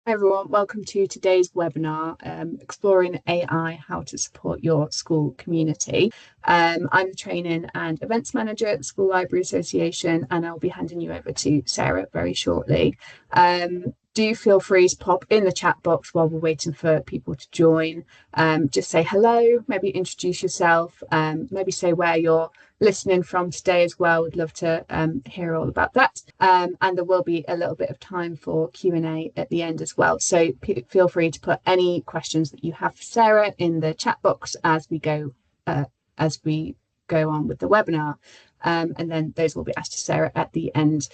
Hi everyone, welcome to today's webinar, Exploring AI, How to Support Your School Community. I'm the Training and Events Manager at the School Library Association, and I'll be handing you over to Sarah very shortly. Do feel free to pop in the chat box while we're waiting for people to join. Just say hello, maybe introduce yourself, maybe say where you're listening from today as well. We'd love to hear all about that. And there will be a little bit of time for Q&A at the end as well. So feel free to put any questions that you have for Sarah in the chat box as we go on with the webinar. And then those will be asked to Sarah at the end.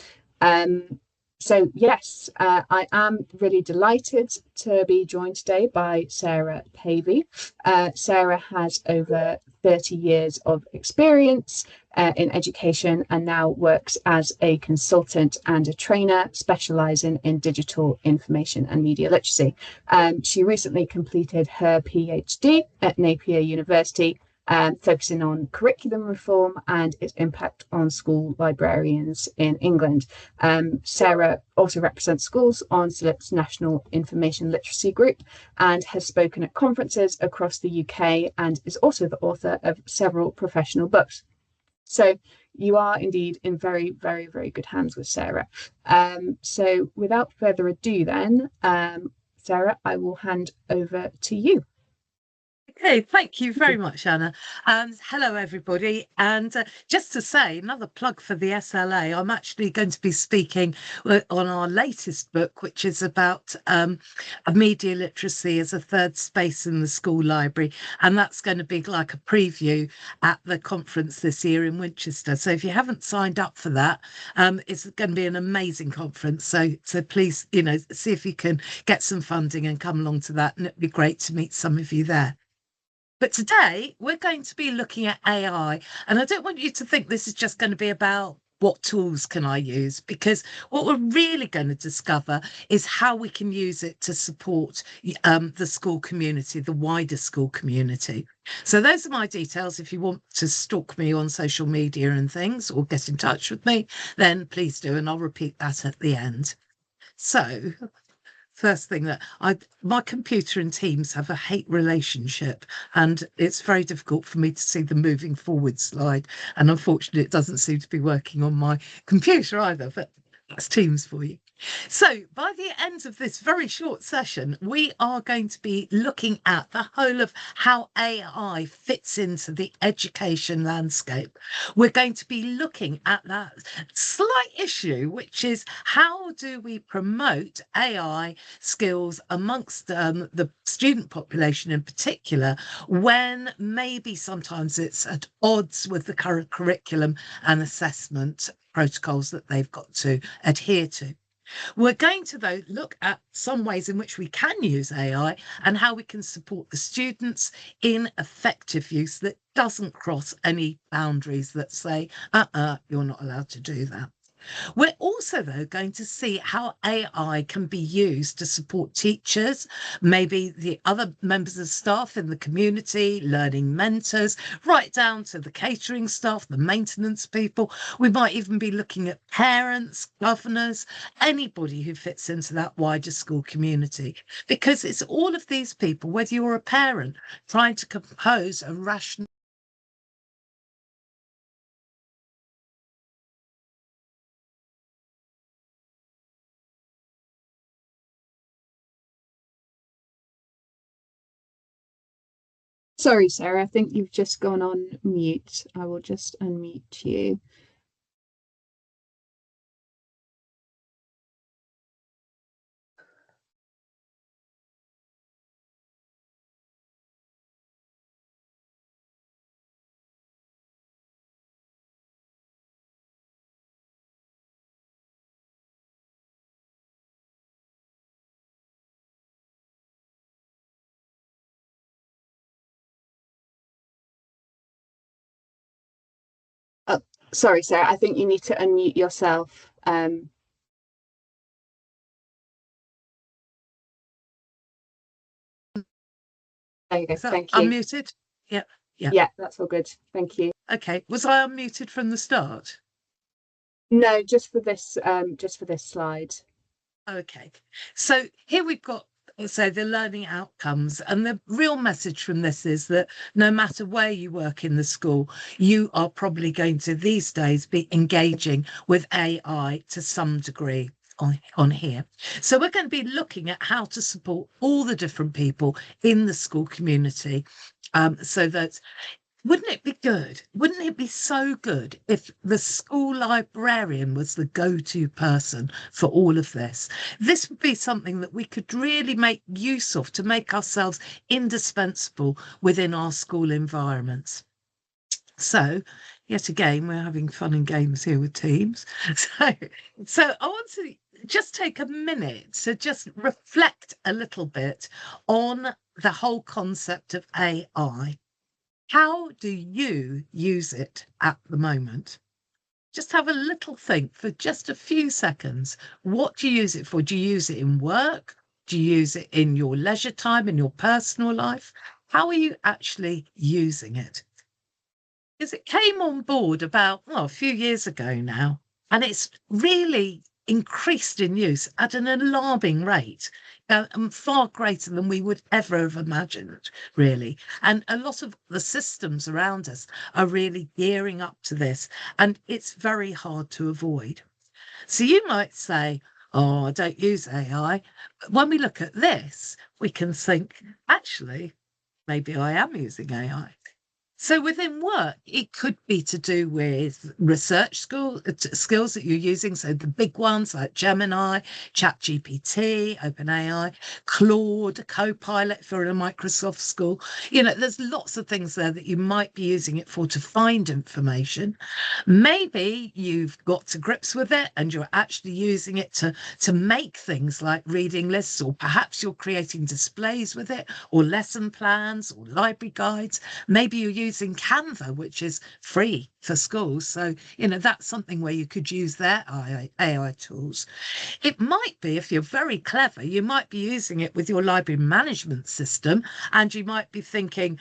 So yes, I am really delighted to be joined today by Sarah Pavey. Sarah has over 30 years of experience in education and now works as a consultant and a trainer specialising in digital information and media literacy. She recently completed her PhD at Napier University, focusing on curriculum reform and its impact on school librarians in England. Sarah also represents schools on SILIP's National Information Literacy Group and has spoken at conferences across the UK and is also the author of several professional books. So you are indeed in very, very, very good hands with Sarah. So without further ado then, Sarah, I will hand over to you. Okay, thank you very much, Anna. And hello, everybody. And just to say, another plug for the SLA, I'm actually going to be speaking on our latest book, which is about media literacy as a third space in the school library. And that's going to be like a preview at the conference this year in Winchester. So if you haven't signed up for that, it's going to be an amazing conference. So please, see if you can get some funding and come along to that. And it'd be great to meet some of you there. But today we're going to be looking at AI, and I don't want you to think this is just going to be about what tools can I use, because what we're really going to discover is how we can use it to support the school community, the wider school community. So those are my details. If you want to stalk me on social media and things or get in touch with me, then please do, and I'll repeat that at the end. So first thing, that my computer and Teams have a hate relationship, and it's very difficult for me to see the moving forward slide, and unfortunately it doesn't seem to be working on my computer either, but that's Teams for you. So by the end of this very short session, we are going to be looking at the whole of how AI fits into the education landscape. We're going to be looking at that slight issue, which is how do we promote AI skills amongst the student population in particular, when maybe sometimes it's at odds with the current curriculum and assessment protocols that they've got to adhere to. We're going to, though, look at some ways in which we can use AI and how we can support the students in effective use that doesn't cross any boundaries that say, you're not allowed to do that. We're also, though, going to see how AI can be used to support teachers, maybe the other members of staff in the community, learning mentors, right down to the catering staff, the maintenance people. We might even be looking at parents, governors, anybody who fits into that wider school community, because it's all of these people, whether you're a parent trying to compose a rational Sorry, Sarah, I think you've just gone on mute. I will just unmute you. Oh, sorry, Sarah, I think you need to unmute yourself. There you go. Thank you. Unmuted? Yep. Yeah, that's all good. Thank you. Okay. Was I unmuted from the start? No, just for this slide. Okay, so here we've got, so the learning outcomes, and the real message from this is that no matter where you work in the school, you are probably going to these days be engaging with AI to some degree on here. So we're going to be looking at how to support all the different people in the school community, so that wouldn't it be good? Wouldn't it be so good if the school librarian was the go-to person for all of this? This would be something that we could really make use of to make ourselves indispensable within our school environments. So, yet again, we're having fun and games here with Teams. So I want to just take a minute to just reflect a little bit on the whole concept of AI. How do you use it at the moment? Just have a little think for just a few seconds. What do you use it for? Do you use it in work? Do you use it in your leisure time, in your personal life? How are you actually using it? Because it came on board about, well, a few years ago now, and it's really increased in use at an alarming rate, and far greater than we would ever have imagined, really. And a lot of the systems around us are really gearing up to this, and it's very hard to avoid. So you might say, oh, I don't use AI. But when we look at this, we can think, actually, maybe I am using AI. So within work, it could be to do with research skills that you're using. So the big ones like Gemini, ChatGPT, OpenAI, Claude, Copilot if you're in a Microsoft school. There's lots of things there that you might be using it for to find information. Maybe you've got to grips with it and you're actually using it to make things like reading lists, or perhaps you're creating displays with it, or lesson plans, or library guides. Maybe you're using Canva, which is free for schools. So, that's something where you could use their AI tools. It might be, if you're very clever, you might be using it with your library management system, and you might be thinking,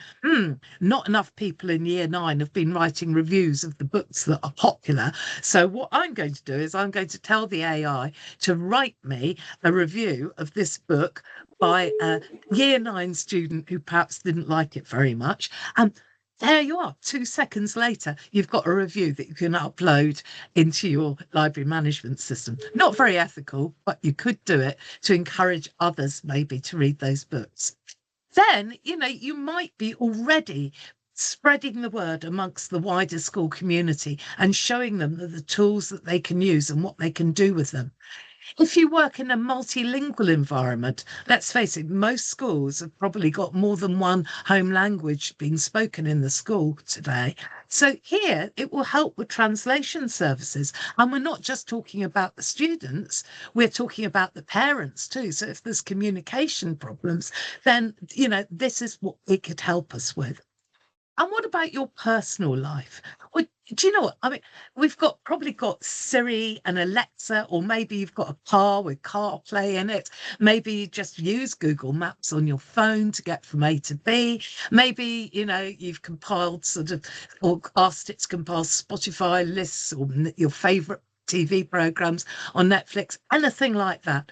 not enough people in year 9 have been writing reviews of the books that are popular. So what I'm going to do is I'm going to tell the AI to write me a review of this book by a year 9 student who perhaps didn't like it very much. And there you are. 2 seconds later, you've got a review that you can upload into your library management system. Not very ethical, but you could do it to encourage others maybe to read those books. Then, you might be already spreading the word amongst the wider school community and showing them the tools that they can use and what they can do with them. If you work in a multilingual environment, let's face it, most schools have probably got more than one home language being spoken in the school today. So here it will help with translation services. And we're not just talking about the students, we're talking about the parents too. So if there's communication problems, then, this is what it could help us with. And what about your personal life? Well, do you know what? I mean, we've probably got Siri and Alexa, or maybe you've got a car with CarPlay in it. Maybe you just use Google Maps on your phone to get from A to B. Maybe, you've compiled or asked it to compile Spotify lists or your favorite TV programs on Netflix, anything like that.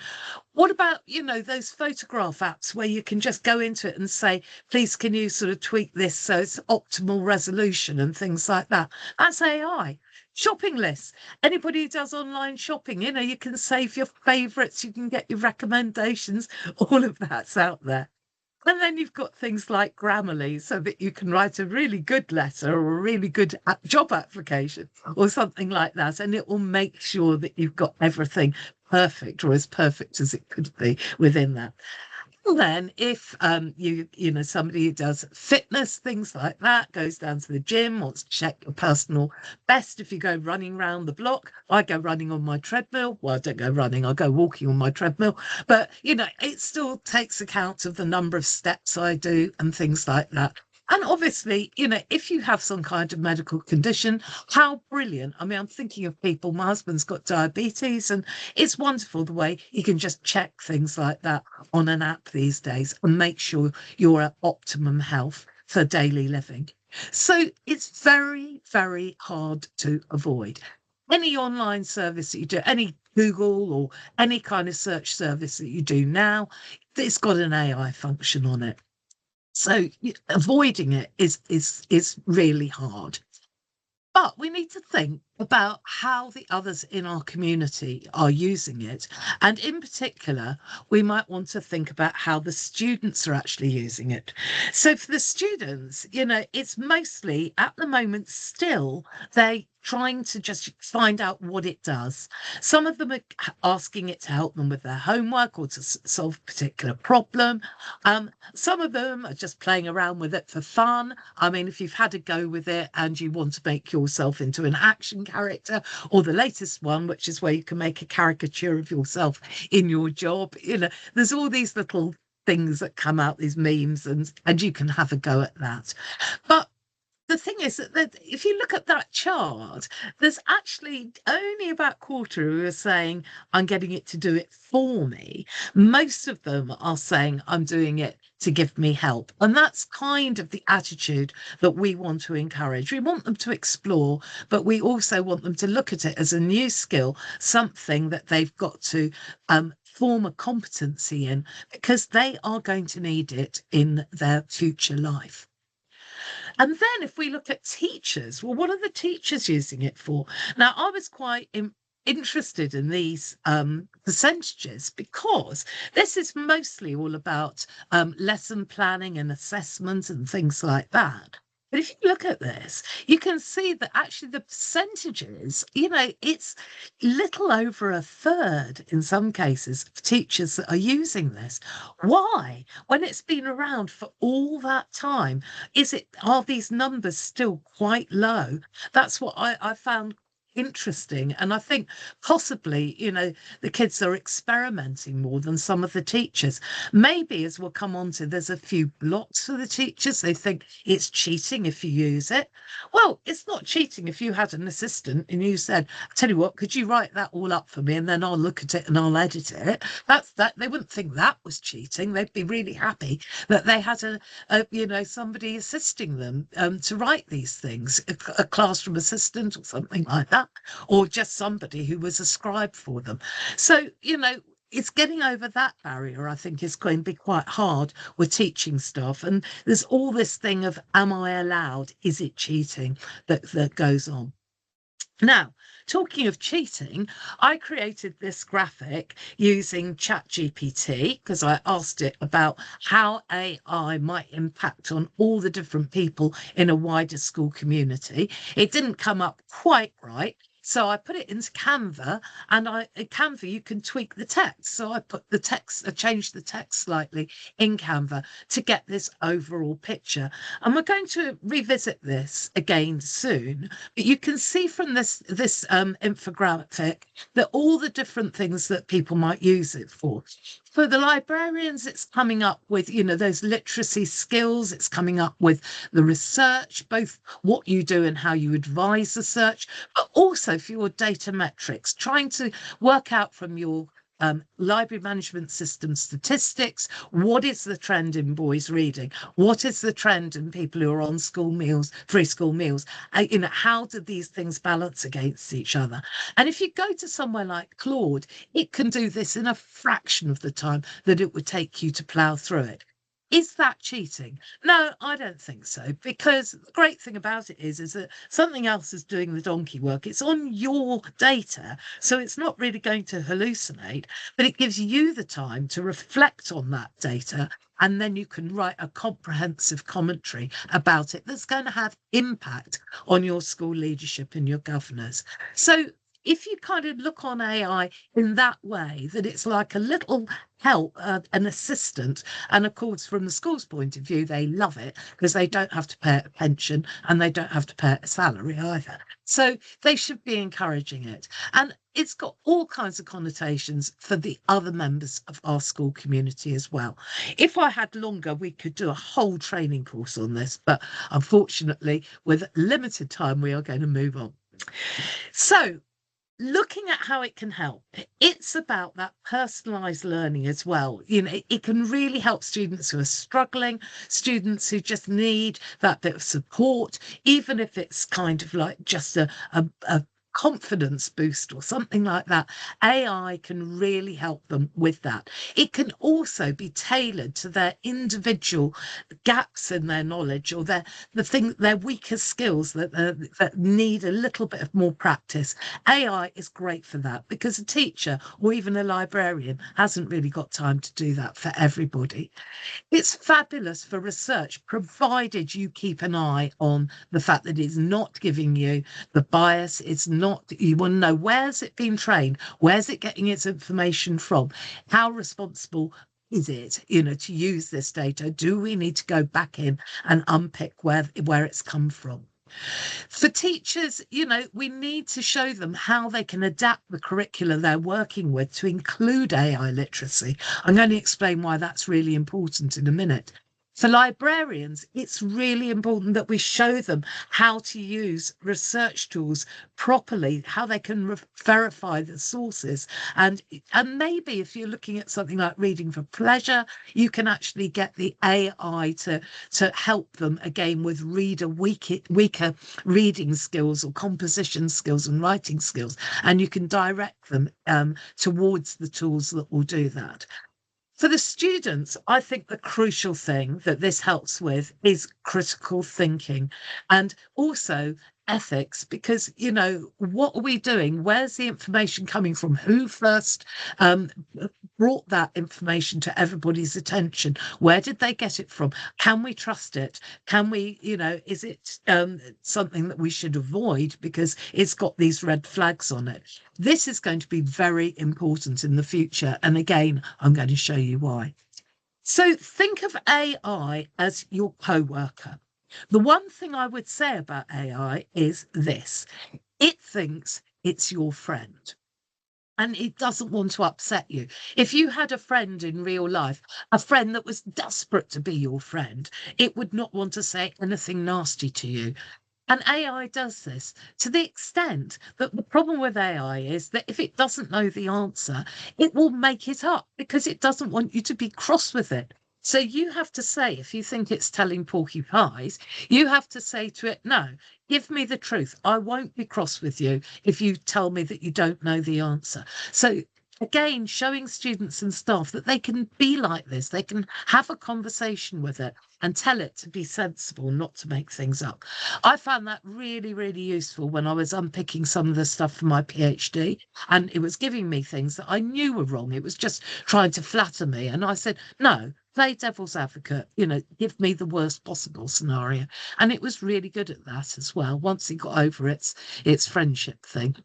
What about, those photograph apps where you can just go into it and say, please, can you sort of tweak this so it's optimal resolution and things like that? That's AI. Shopping lists. Anybody who does online shopping, you can save your favorites, you can get your recommendations, all of that's out there. And then you've got things like Grammarly, so that you can write a really good letter or a really good job application or something like that. And it will make sure that you've got everything perfect, or as perfect as it could be within that. And then if somebody who does fitness, things like that, goes down to the gym, wants to check your personal best. If you go running around the block, I go running on my treadmill. Well, I don't go running, I go walking on my treadmill. But, it still takes account of the number of steps I do and things like that. And obviously, if you have some kind of medical condition, how brilliant. I mean, I'm thinking of people, my husband's got diabetes, and it's wonderful the way you can just check things like that on an app these days and make sure you're at optimum health for daily living. So it's very, very hard to avoid. Any online service that you do, any Google or any kind of search service that you do now, it's got an AI function on it. So avoiding it is really hard. But we need to think about how the others in our community are using it. And in particular, we might want to think about how the students are actually using it. So for the students, it's mostly at the moment still they trying to just find out what it does. Some of them are asking it to help them with their homework or to solve a particular problem. Some of them are just playing around with it for fun. I mean, if you've had a go with it and you want to make yourself into an action character, or the latest one, which is where you can make a caricature of yourself in your job, there's all these little things that come out, these memes, and you can have a go at that. But the thing is that if you look at that chart, there's actually only about a quarter who are saying, I'm getting it to do it for me. Most of them are saying, I'm doing it to give me help. And that's kind of the attitude that we want to encourage. We want them to explore, but we also want them to look at it as a new skill, something that they've got to form a competency in, because they are going to need it in their future life. And then if we look at teachers, well, what are the teachers using it for? Now, I was quite interested in these percentages because this is mostly all about lesson planning and assessment and things like that. But if you look at this, you can see that actually the percentages, it's little over a third in some cases of teachers that are using this. Why? When it's been around for all that time, are these numbers still quite low? That's what I found interesting. And I think possibly, the kids are experimenting more than some of the teachers. Maybe, as we'll come on to, there's a few blocks for the teachers. They think it's cheating if you use it. Well, it's not cheating if you had an assistant and you said, I tell you what, could you write that all up for me and then I'll look at it and I'll edit it. That's that. They wouldn't think that was cheating. They'd be really happy that they had somebody assisting them to write these things, a classroom assistant or something like that, or just somebody who was a scribe for them. So, it's getting over that barrier, I think, is going to be quite hard with teaching staff. And there's all this thing of, am I allowed? Is it cheating that goes on? Now, talking of cheating, I created this graphic using ChatGPT because I asked it about how AI might impact on all the different people in a wider school community. It didn't come up quite right. So I put it into Canva, and in Canva you can tweak the text. So I changed the text slightly in Canva to get this overall picture. And we're going to revisit this again soon. But you can see from this infographic that all the different things that people might use it for. For the librarians, it's coming up with, those literacy skills. It's coming up with the research, both what you do and how you advise the search, but also for your data metrics, trying to work out from your library management system statistics, what is the trend in boys reading? What is the trend in people who are on school meals, free school meals? How do these things balance against each other? And if you go to somewhere like Claude, it can do this in a fraction of the time that it would take you to plough through it. Is that cheating? No, I don't think so, because the great thing about it is that something else is doing the donkey work. It's on your data, so it's not really going to hallucinate, but it gives you the time to reflect on that data, and then you can write a comprehensive commentary about it that's going to have impact on your school leadership and your governors. So if you kind of look on AI in that way, that it's like a little help, an assistant, and of course, from the school's point of view, they love it because they don't have to pay a pension and they don't have to pay a salary either. So they should be encouraging it. And it's got all kinds of connotations for the other members of our school community as well. If I had longer, we could do a whole training course on this, but unfortunately, with limited time, we are going to move on. So, looking at how it can help, it's about that personalised learning as well. It can really help students who are struggling, students who just need that bit of support, even if it's kind of like just a confidence boost or something like that, AI can really help them with that. It can also be tailored to their individual gaps in their knowledge, or their weaker skills that need a little bit of more practice. AI is great for that, because a teacher or even a librarian hasn't really got time to do that for everybody. It's fabulous for research, provided you keep an eye on the fact that it's not giving you the bias. It's not, you want to know, where's it been trained? Where's it getting its information from? How responsible is it, to use this data? Do we need to go back in and unpick where it's come from? For teachers, we need to show them how they can adapt the curricula they're working with to include AI literacy. I'm going to explain why that's really important in a minute. For librarians, it's really important that we show them how to use research tools properly, how they can verify the sources. And maybe if you're looking at something like reading for pleasure, you can actually get the AI to help them again with weaker reading skills or composition skills and writing skills. And you can direct them towards the tools that will do that. For the students, I think the crucial thing that this helps with is critical thinking, and also ethics, because, what are we doing? Where's the information coming from? Who first brought that information to everybody's attention? Where did they get it from? Can we trust it? Can we, is it something that we should avoid because it's got these red flags on it? This is going to be very important in the future. And again, I'm going to show you why. So think of AI as your co-worker. The one thing I would say about AI is this: it thinks it's your friend, and it doesn't want to upset you. If you had a friend in real life, a friend that was desperate to be your friend, it would not want to say anything nasty to you. And AI does this to the extent that the problem with AI is that if it doesn't know the answer, it will make it up because it doesn't want you to be cross with it. So you have to say, if you think it's telling porcupines, you have to say to it, no, give me the truth. I won't be cross with you if you tell me that you don't know the answer. So again, showing students and staff that they can be like this, they can have a conversation with it and tell it to be sensible, not to make things up. I found that really, really useful when I was unpicking some of the stuff for my PhD, and it was giving me things that I knew were wrong. It was just trying to flatter me. And I said, no, play devil's advocate, give me the worst possible scenario. And it was really good at that as well, once it got over its friendship thing.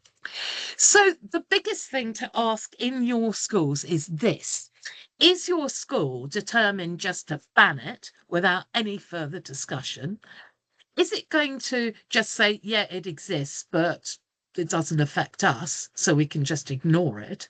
So the biggest thing to ask in your schools is this: is your school determined just to ban it without any further discussion? Is it going to just say, yeah, it exists, but it doesn't affect us, so we can just ignore it?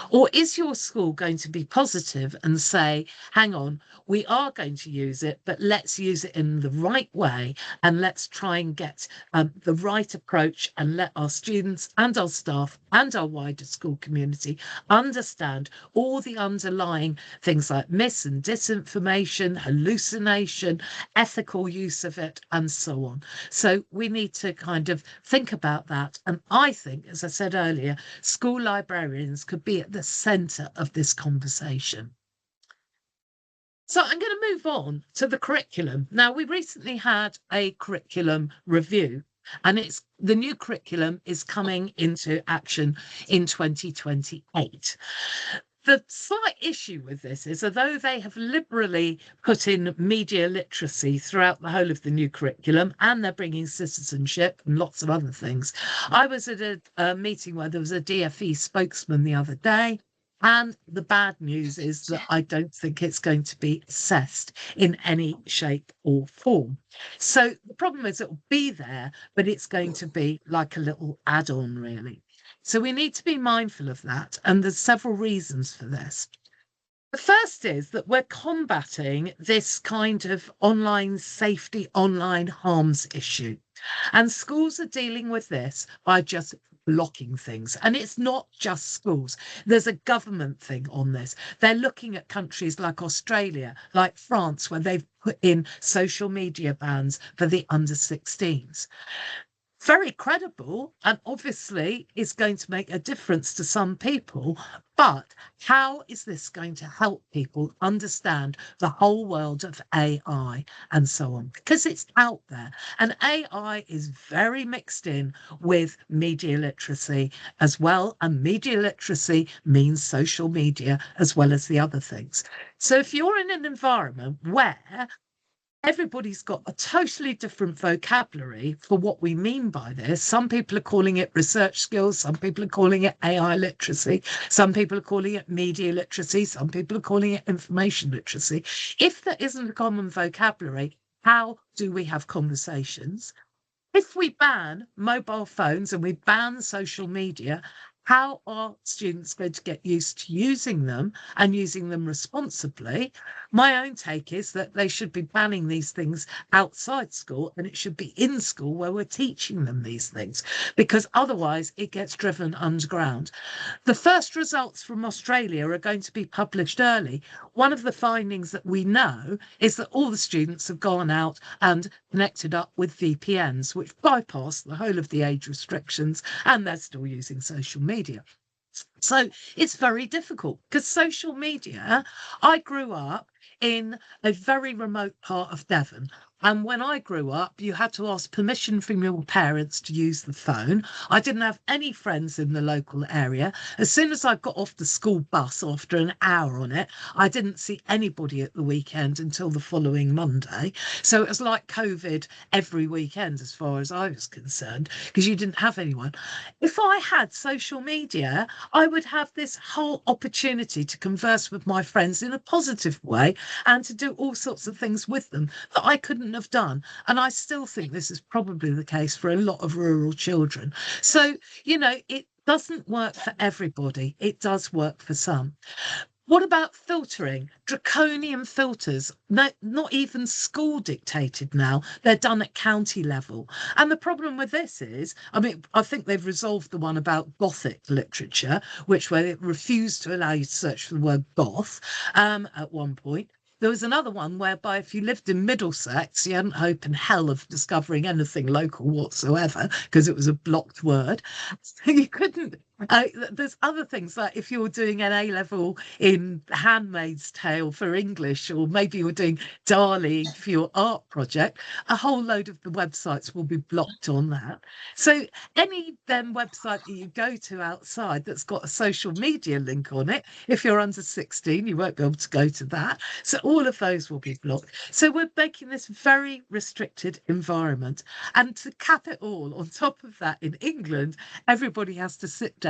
Or is your school going to be positive and say, hang on, we are going to use it, but let's use it in the right way, and let's try and get the right approach, and let our students and our staff and our wider school community understand all the underlying things like mis and disinformation, hallucination, ethical use of it, and so on. So we need to kind of think about that. And I think, as I said earlier, school librarians could be at the centre of this conversation. So I'm going to move on to the curriculum. Now, we recently had a curriculum review, and the new curriculum is coming into action in 2028. The slight issue with this is, although they have liberally put in media literacy throughout the whole of the new curriculum, and they're bringing citizenship and lots of other things. I was at a meeting where there was a DfE spokesman the other day, and the bad news is that I don't think it's going to be assessed in any shape or form. So the problem is it will be there, but it's going to be like a little add-on, really. So we need to be mindful of that, and there's several reasons for this. The first is that we're combating this kind of online safety, online harms issue. And schools are dealing with this by just blocking things. And it's not just schools. There's a government thing on this. They're looking at countries like Australia, like France, where they've put in social media bans for the under 16s. very credible and obviously is going to make a difference to some people. But how is this going to help people understand the whole world of AI and so on? Because it's out there, and AI is very mixed in with media literacy as well. And media literacy means social media as well as the other things. So if you're in an environment where everybody's got a totally different vocabulary for what we mean by this. Some people are calling it research skills. Some people are calling it AI literacy. Some people are calling it media literacy. Some people are calling it information literacy. If there isn't a common vocabulary, how do we have conversations? If we ban mobile phones and we ban social media, how are students going to get used to using them and using them responsibly? My own take is that they should be banning these things outside school, and it should be in school where we're teaching them these things, because otherwise it gets driven underground. The first results from Australia are going to be published early. One of the findings that we know is that all the students have gone out and connected up with VPNs, which bypass the whole of the age restrictions, and they're still using social media. So it's very difficult because social media, I grew up in a very remote part of Devon. And when I grew up, you had to ask permission from your parents to use the phone. I didn't have any friends in the local area. As soon as I got off the school bus after an hour on it, I didn't see anybody at the weekend until the following Monday. So it was like COVID every weekend, as far as I was concerned, because you didn't have anyone. If I had social media, I would have this whole opportunity to converse with my friends in a positive way and to do all sorts of things with them that I couldn't have done. And I still think this is probably the case for a lot of rural children. So, it doesn't work for everybody. It does work for some. What about filtering? Draconian filters, not even school dictated now. They're done at county level. And the problem with this is, I think they've resolved the one about Gothic literature, where it refused to allow you to search for the word goth at one point. There was another one whereby if you lived in Middlesex, you hadn't hope in hell of discovering anything local whatsoever because it was a blocked word. So you couldn't. There's other things like if you're doing an A level in Handmaid's Tale for English, or maybe you're doing Dali for your art project, a whole load of the websites will be blocked on that. So any then website that you go to outside that's got a social media link on it, if you're under 16, you won't be able to go to that. So all of those will be blocked. So we're making this very restricted environment. And to cap it all, on top of that, in England, everybody has to sit down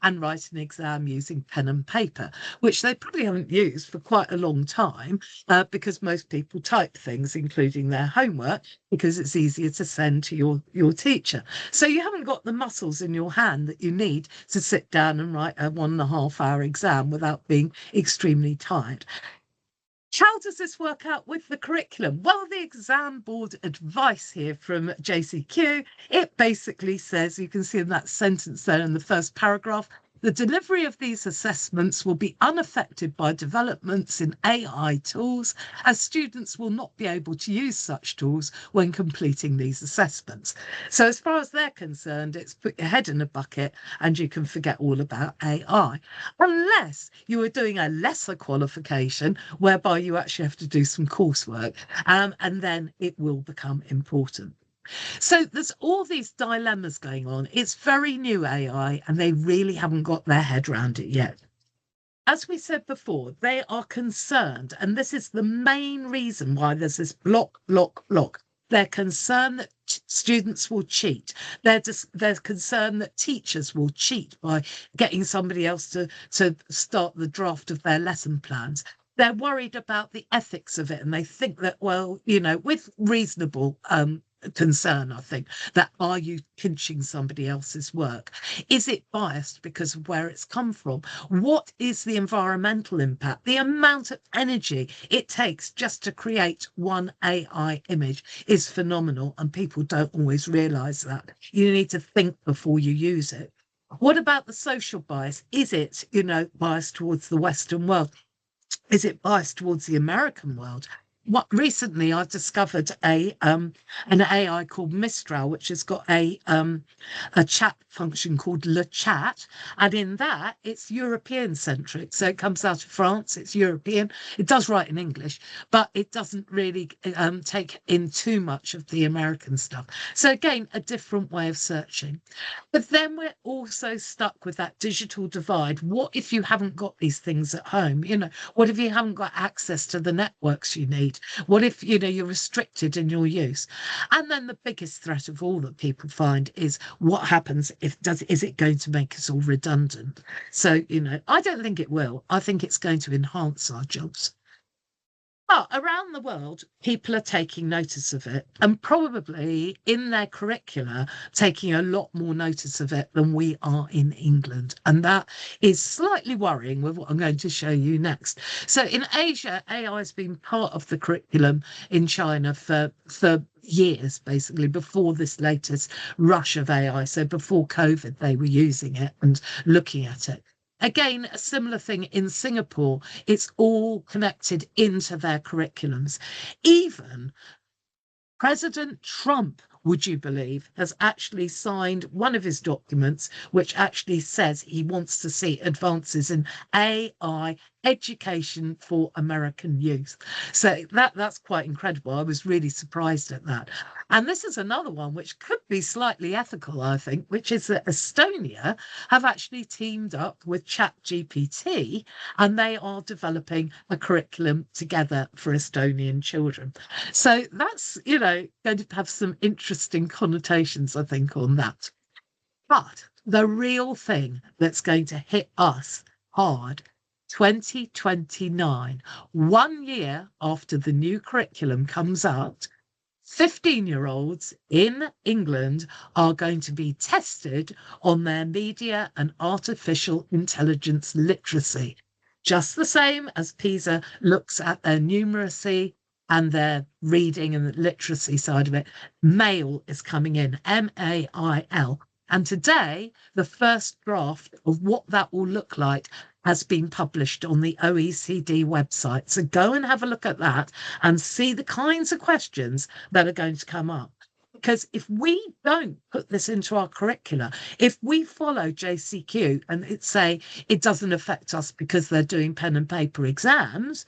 and write an exam using pen and paper, which they probably haven't used for quite a long time because most people type things, including their homework, because it's easier to send to your teacher. So you haven't got the muscles in your hand that you need to sit down and write a 1.5 hour exam without being extremely tired. How does this work out with the curriculum? Well, the exam board advice here from JCQ, it basically says, you can see in that sentence there in the first paragraph, the delivery of these assessments will be unaffected by developments in AI tools, as students will not be able to use such tools when completing these assessments. So as far as they're concerned, it's put your head in a bucket and you can forget all about AI, unless you are doing a lesser qualification whereby you actually have to do some coursework, and then it will become important. So there's all these dilemmas going on. It's very new AI, and they really haven't got their head around it yet. As we said before, they are concerned, and this is the main reason why there's this block. They're concerned that students will cheat. They're concerned that teachers will cheat by getting somebody else to start the draft of their lesson plans. They're worried about the ethics of it, and they think that, well, with reasonable concern, I think, that are you pinching somebody else's work? Is it biased because of where it's come from? What is the environmental impact? The amount of energy it takes just to create one AI image is phenomenal, and people don't always realise that. You need to think before you use it. What about the social bias? Is it, biased towards the Western world? Is it biased towards the American world? recently I've discovered an AI called Mistral, which has got a chat function called Le Chat, and in that it's European centric. So it comes out of France, it's European. It does write in English, but it doesn't really take in too much of the American stuff. So again, a different way of searching. But then we're also stuck with that digital divide. What if you haven't got these things at home? What if you haven't got access to the networks you need? What if, you're restricted in your use? And then the biggest threat of all that people find is what happens is it going to make us all redundant? So, I don't think it will. I think it's going to enhance our jobs. But around the world, people are taking notice of it and probably in their curricula taking a lot more notice of it than we are in England. And that is slightly worrying with what I'm going to show you next. So in Asia, AI has been part of the curriculum in China for years, basically, before this latest rush of AI. So before COVID, they were using it and looking at it. Again, a similar thing in Singapore, it's all connected into their curriculums. Even President Trump, would you believe, has actually signed one of his documents, which actually says he wants to see advances in AI education for American youth. So that's quite incredible. I was really surprised at that. And this is another one which could be slightly ethical, I think, which is that Estonia have actually teamed up with ChatGPT and they are developing a curriculum together for Estonian children. So that's, going to have some interesting connotations, I think, on that. But the real thing that's going to hit us hard 2029, 1 year after the new curriculum comes out, 15-year-olds in England are going to be tested on their media and artificial intelligence literacy, just the same as PISA looks at their numeracy and their reading and the literacy side of it. Mail is coming in, MAIL. And today, the first draft of what that will look like has been published on the OECD website. So go and have a look at that and see the kinds of questions that are going to come up. Because if we don't put this into our curricula, if we follow JCQ and say it doesn't affect us because they're doing pen and paper exams,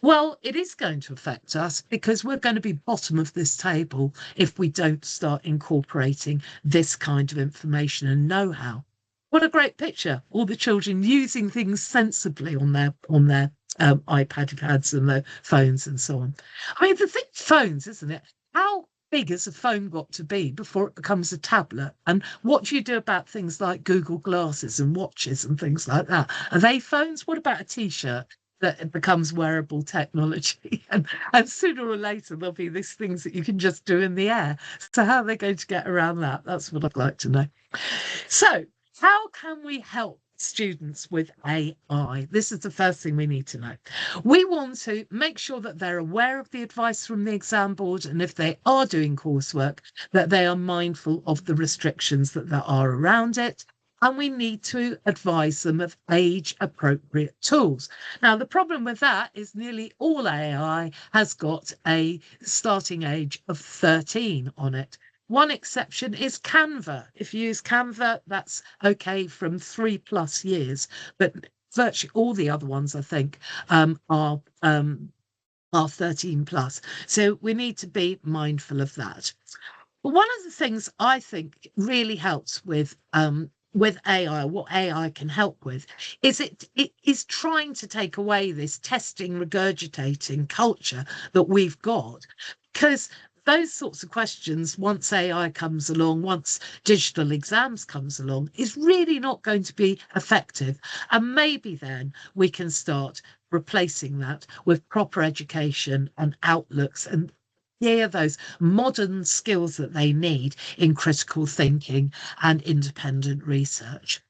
well, it is going to affect us because we're going to be bottom of this table if we don't start incorporating this kind of information and know-how. What a great picture! All the children using things sensibly on their iPads and their phones and so on. I mean, the thing, phones, isn't it? How big has a phone got to be before it becomes a tablet? And what do you do about things like Google Glasses and watches and things like that? Are they phones? What about a T-shirt that becomes wearable technology? And sooner or later, there'll be these things that you can just do in the air. So how are they going to get around that? That's what I'd like to know. So how can we help students with AI? This is the first thing we need to know. We want to make sure that they're aware of the advice from the exam board, and if they are doing coursework, that they are mindful of the restrictions that there are around it. And we need to advise them of age-appropriate tools. Now, the problem with that is nearly all AI has got a starting age of 13 on it. One exception is Canva. If you use Canva, that's okay from 3+ years, but virtually all the other ones, I think, are 13 plus. So we need to be mindful of that. But one of the things I think really helps with AI, what AI can help with, is it is trying to take away this testing, regurgitating culture that we've got, because those sorts of questions, once AI comes along, once digital exams comes along, is really not going to be effective. And maybe then we can start replacing that with proper education and outlooks and those modern skills that they need in critical thinking and independent research.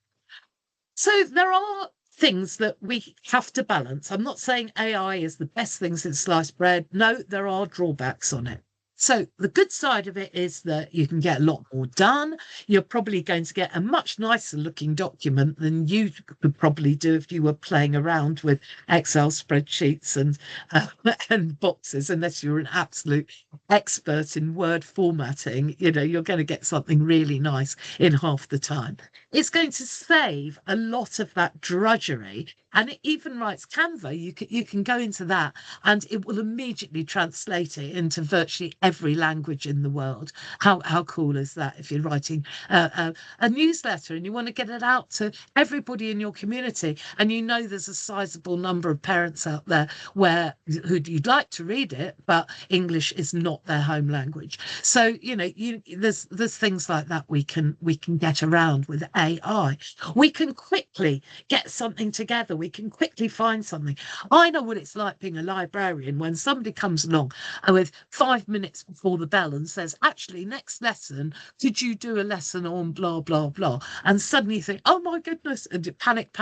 So there are things that we have to balance. I'm not saying AI is the best thing since sliced bread. No, there are drawbacks on it. So the good side of it is that you can get a lot more done. You're probably going to get a much nicer looking document than you could probably do if you were playing around with Excel spreadsheets uh, and boxes, unless you're an absolute expert in Word formatting. You're going to get something really nice in half the time. It's going to save a lot of that drudgery. And it even writes Canva. You can go into that and it will immediately translate it into virtually every language in the world. How cool is that? If you're writing a newsletter and you want to get it out to everybody in your community, and there's a sizable number of parents out there who you'd like to read it, but English is not their home language. So there's things like that we can get around with AI. We can quickly get something together. We can quickly find something. I know what it's like being a librarian when somebody comes along with 5 minutes before the bell and says, actually, next lesson, could you do a lesson on blah, blah, blah? And suddenly you think, oh my goodness, and you panic.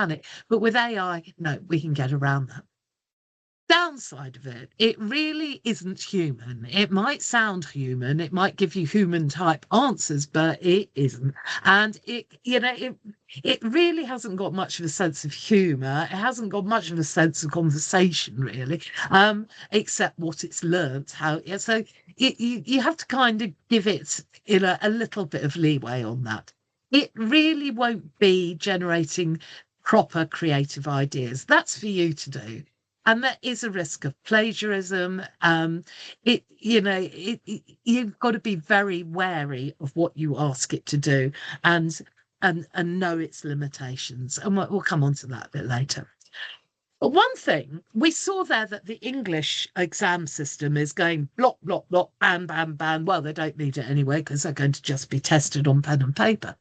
But with AI, no, we can get around that. Downside of it, it really isn't human. It might sound human, it might give you human type answers, but it isn't. And it really hasn't got much of a sense of humor. It hasn't got much of a sense of conversation, really, except what it's learnt. So you have to kind of give it a little bit of leeway on that. It really won't be generating proper creative ideas. That's for you to do. And there is a risk of plagiarism. You've got to be very wary of what you ask it to do, and know its limitations. And we'll come on to that a bit later. But one thing we saw there, that the English exam system is going block, block, block, ban, ban, ban. Well, they don't need it anyway because they're going to just be tested on pen and paper.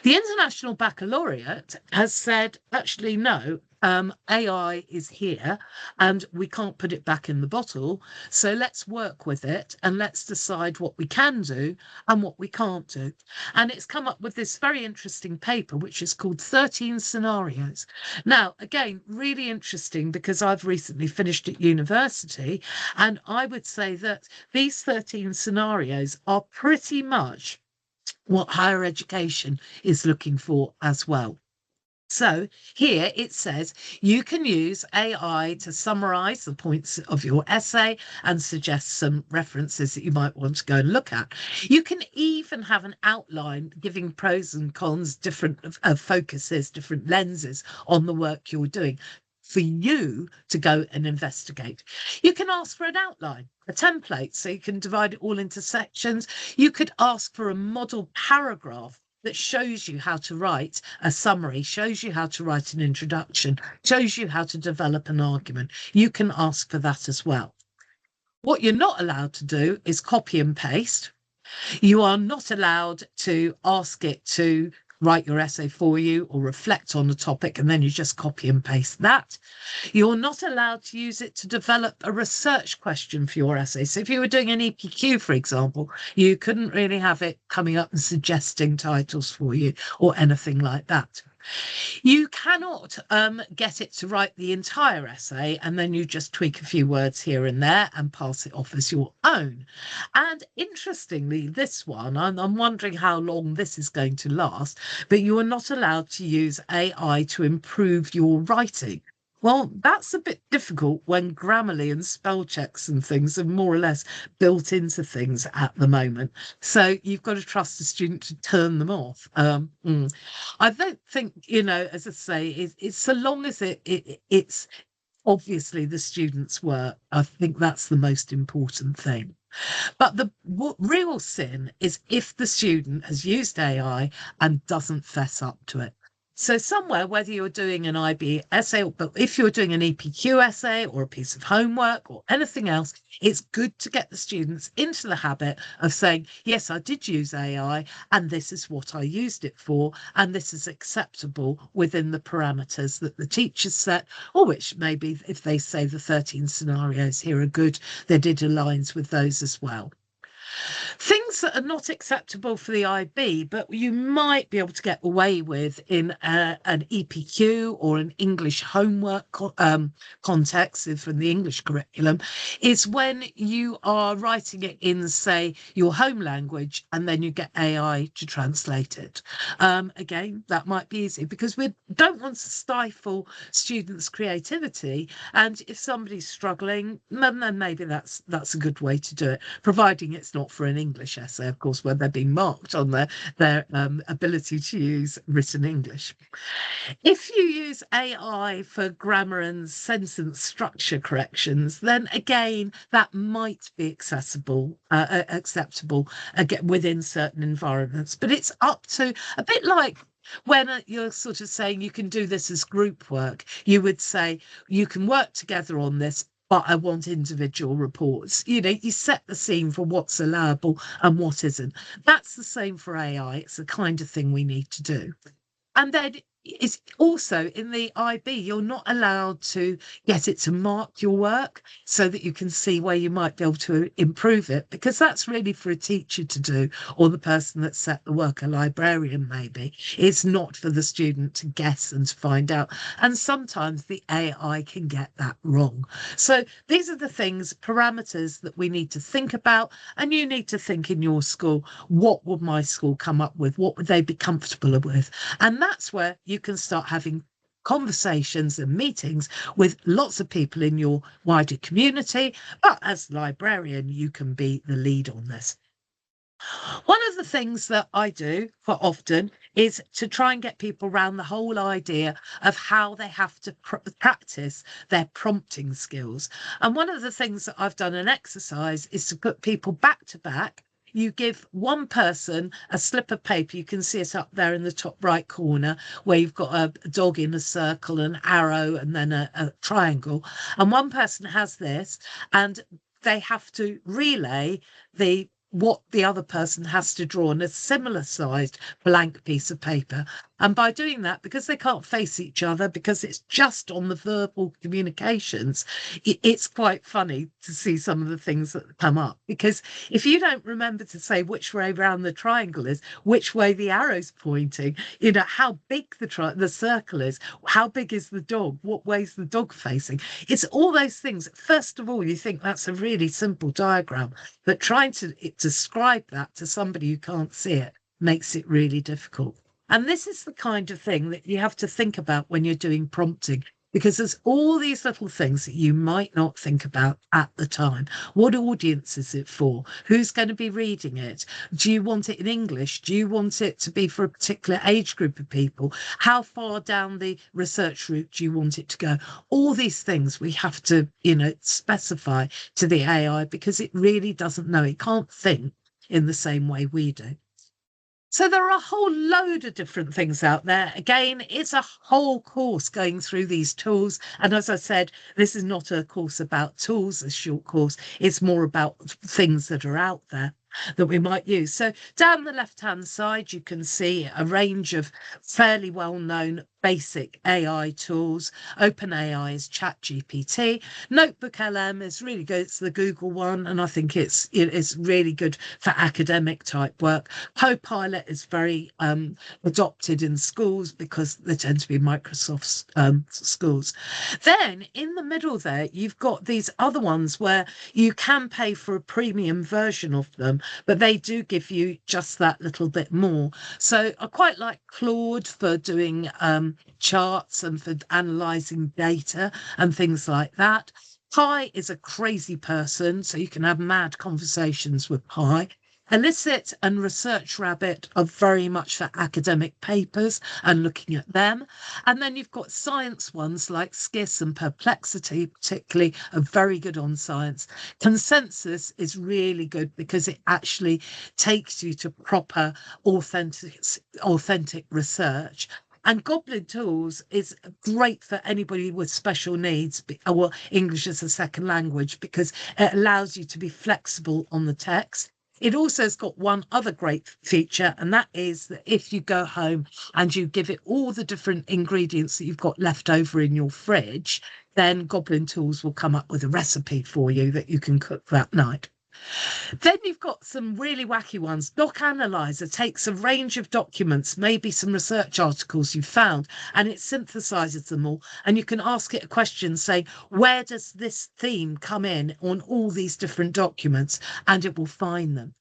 The International Baccalaureate has said, actually, no, AI is here and we can't put it back in the bottle. So let's work with it and let's decide what we can do and what we can't do. And it's come up with this very interesting paper, which is called 13 Scenarios. Now, again, really interesting because I've recently finished at university, and I would say that these 13 scenarios are pretty much what higher education is looking for as well. So here it says you can use AI to summarize the points of your essay and suggest some references that you might want to go and look at. You can even have an outline giving pros and cons, different focuses, different lenses on the work you're doing for you to go and investigate. You can ask for an outline, a template, so you can divide it all into sections. You could ask for a model paragraph that shows you how to write a summary, shows you how to write an introduction, shows you how to develop an argument. You can ask for that as well. What you're not allowed to do is copy and paste. You are not allowed to ask it to write your essay for you or reflect on the topic and then you just copy and paste that. You're not allowed to use it to develop a research question for your essay. So if you were doing an EPQ, for example, you couldn't really have it coming up and suggesting titles for you or anything like that. You cannot get it to write the entire essay and then you just tweak a few words here and there and pass it off as your own. And interestingly, this one, I'm wondering how long this is going to last, but you are not allowed to use AI to improve your writing. Well, that's a bit difficult when Grammarly and spell checks and things are more or less built into things at the moment. So you've got to trust the student to turn them off. I don't think, as I say, it's so long as it's obviously the student's work. I think that's the most important thing. But the real sin is if the student has used AI and doesn't fess up to it. So somewhere, whether you're doing an IB essay, but if you're doing an EPQ essay or a piece of homework or anything else, it's good to get the students into the habit of saying, yes, I did use AI and this is what I used it for. And this is acceptable within the parameters that the teachers set, or which maybe if they say the 13 scenarios here are good, that it aligns with those as well. Things that are not acceptable for the IB, but you might be able to get away with in an EPQ or an English homework context, if in the English curriculum, is when you are writing it in, say, your home language, and then you get AI to translate it. Again, that might be easy because we don't want to stifle students' creativity. And if somebody's struggling, then maybe that's a good way to do it, providing it's not for an English essay, of course, where they're being marked on their ability to use written English. If you use AI for grammar and sentence structure corrections, then again, that might be acceptable again within certain environments. But it's up to, a bit like when you're sort of saying you can do this as group work, you would say you can work together on this, but I want individual reports. You know, you set the scene for what's allowable and what isn't. That's the same for AI. It's the kind of thing we need to do. And then it's also in the IB, you're not allowed to get it to mark your work so that you can see where you might be able to improve it, because that's really for a teacher to do, or the person that set the work, a librarian maybe. It's not for the student to guess and to find out. And sometimes the AI can get that wrong. So these are the things, parameters that we need to think about. And you need to think in your school, what would my school come up with? What would they be comfortable with? And that's where you can start having conversations and meetings with lots of people in your wider community. But as librarian, you can be the lead on this. One of the things that I do quite often is to try and get people around the whole idea of how they have to practice their prompting skills. And one of the things that I've done an exercise is to put people back to back. You give one person a slip of paper, you can see it up there in the top right corner, where you've got a dog in a circle, an arrow, and then a triangle. And one person has this, and they have to relay what the other person has to draw on a similar sized blank piece of paper. And by doing that, because they can't face each other, because it's just on the verbal communications, it's quite funny to see some of the things that come up. Because if you don't remember to say which way around the triangle is, which way the arrow's pointing, you know, how big the circle is, how big is the dog, what way's the dog facing, it's all those things. First of all, you think that's a really simple diagram, but trying to describe that to somebody who can't see it makes it really difficult. And this is the kind of thing that you have to think about when you're doing prompting, because there's all these little things that you might not think about at the time. What audience is it for? Who's going to be reading it? Do you want it in English? Do you want it to be for a particular age group of people? How far down the research route do you want it to go? All these things we have to, specify to the AI, because it really doesn't know. It can't think in the same way we do. So there are a whole load of different things out there. Again, it's a whole course going through these tools. And as I said, this is not a course about tools, a short course. It's more about things that are out there that we might use. So down the left-hand side, you can see a range of fairly well-known basic AI tools. OpenAI is ChatGPT. Notebook LM is really good. It's the Google one, and I think it's really good for academic type work. Copilot is very adopted in schools because they tend to be Microsoft schools. Then in the middle there, you've got these other ones where you can pay for a premium version of them, but they do give you just that little bit more. So I quite like Claude for doing charts and for analysing data and things like that. Pi is a crazy person, so you can have mad conversations with Pi. Elicit and Research Rabbit are very much for academic papers and looking at them. And then you've got science ones like Skiss and Perplexity, particularly, are very good on science. Consensus is really good because it actually takes you to proper, authentic research. And Goblin Tools is great for anybody with special needs, or English as a second language, because it allows you to be flexible on the text. It also has got one other great feature, and that is that if you go home and you give it all the different ingredients that you've got left over in your fridge, then Goblin Tools will come up with a recipe for you that you can cook that night. Then you've got some really wacky ones. Doc Analyzer takes a range of documents, maybe some research articles you found, and it synthesizes them all. And you can ask it a question saying, where does this theme come in on all these different documents? And it will find them.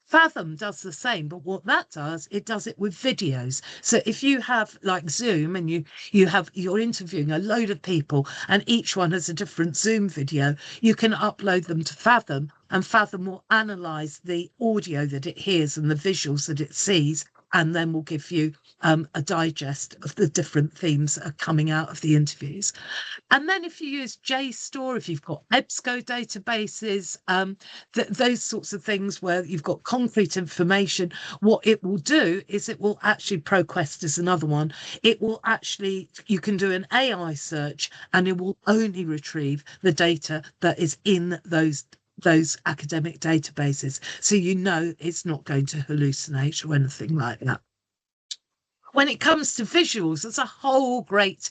Fathom does the same, but what that does, it does it with videos. So if you have like Zoom and you're interviewing a load of people and each one has a different Zoom video, you can upload them to Fathom, and Fathom will analyze the audio that it hears and the visuals that it sees, and then will give you a digest of the different themes that are coming out of the interviews. And then if you use JSTOR, if you've got EBSCO databases, those sorts of things where you've got concrete information, what it will do is it will actually, ProQuest is another one, it will actually, you can do an AI search and it will only retrieve the data that is in those academic databases. So you know it's not going to hallucinate or anything like that. When it comes to visuals, there's a whole great